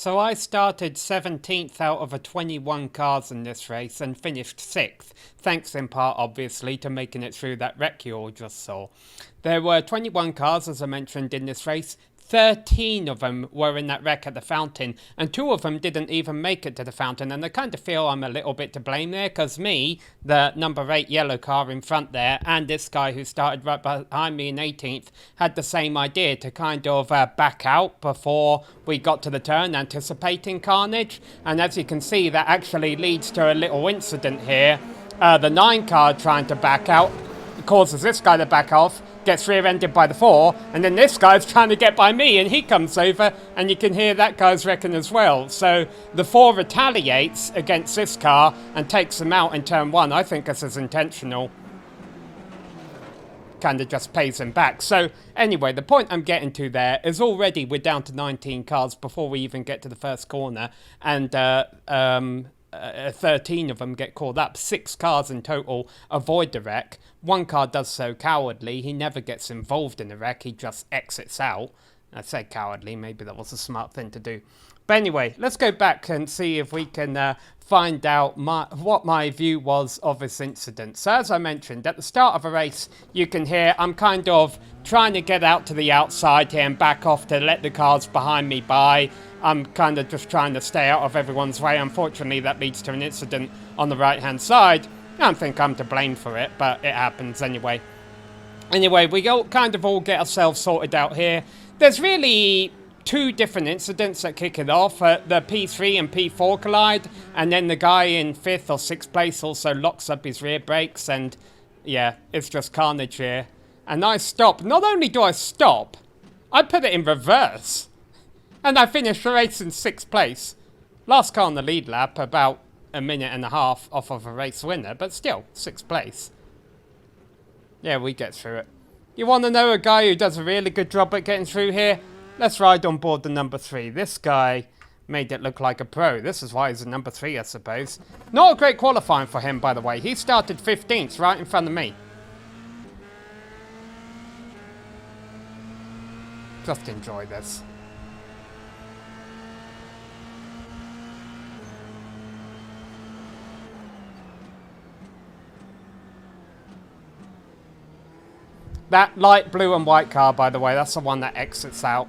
So I started 17th out of a 21 cars in this race and finished 6th, thanks in part obviously to making it through that wreck you all just saw. There were 21 cars as I mentioned in this race. 13 of them were in that wreck at the fountain, and 2 of them didn't even make it to the fountain, and I kind of feel I'm a little bit to blame there, because me, the number 8 yellow car in front there, and this guy who started right behind me in 18th, had the same idea to kind of back out before we got to the turn, anticipating carnage, and as you can see, that actually leads to a little incident here. The 9 car trying to back out causes this guy to back off, gets rear-ended by the 4, and then this guy's trying to get by me, and he comes over, and you can hear that guy's wrecking as well. So the 4 retaliates against this car and takes him out in turn 1. I think this is intentional. Kind of just pays him back. So anyway, the point I'm getting to there is already we're down to 19 cars before we even get to the first corner, and 13 of them get called up. 6 cars in total avoid the wreck. 1 car does so cowardly. He never gets involved in the wreck. He just exits out. I say cowardly. Maybe that was a smart thing to do. But anyway, let's go back and see if we can find out what my view was of this incident. So as I mentioned, at the start of a race, you can hear I'm kind of trying to get out to the outside here and back off to let the cars behind me by. I'm kind of just trying to stay out of everyone's way. Unfortunately, that leads to an incident on the right-hand side. I don't think I'm to blame for it, but it happens anyway. Anyway, we kind of all get ourselves sorted out here. There's really 2 different incidents that kick it off. The P3 and P4 collide, and then the guy in 5th or 6th place also locks up his rear brakes, and yeah, it's just carnage here. And I stop. Not only do I stop, I put it in reverse. And I finished the race in 6th place. Last car on the lead lap, about a minute and a half off of a race winner, but still, 6th place. Yeah, we get through it. You want to know a guy who does a really good job at getting through here? Let's ride on board the number 3. This guy made it look like a pro. This is why he's a number 3, I suppose. Not a great qualifying for him, by the way. He started 15th, right in front of me. Just enjoy this. That light blue and white car, by the way, that's the one that exits out.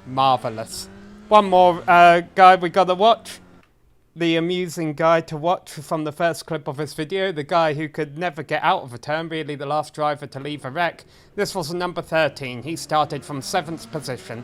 Marvellous. One more guy we gotta watch. The amusing guy to watch from the first clip of this video. The guy who could never get out of a turn, really the last driver to leave a wreck. This was number 13. He started from 7th position.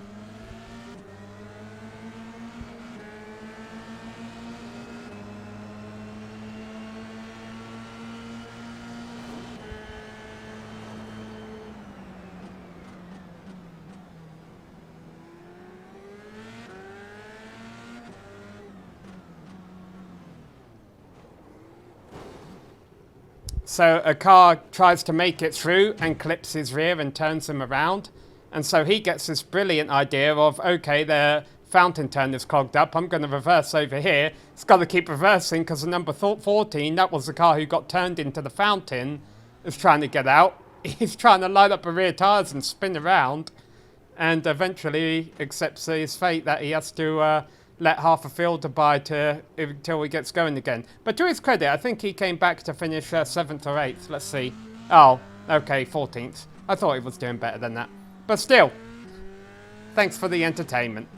So a car tries to make it through and clips his rear and turns him around. And so he gets this brilliant idea of, okay, the fountain turn is clogged up. I'm going to reverse over here. It's got to keep reversing because the number 14, that was the car who got turned into the fountain, is trying to get out. He's trying to line up the rear tyres and spin around. And eventually accepts his fate that he has to let half a field by until he gets going again. But to his credit, I think he came back to finish 7th or 8th. Let's see. Oh, okay, 14th. I thought he was doing better than that. But still, thanks for the entertainment.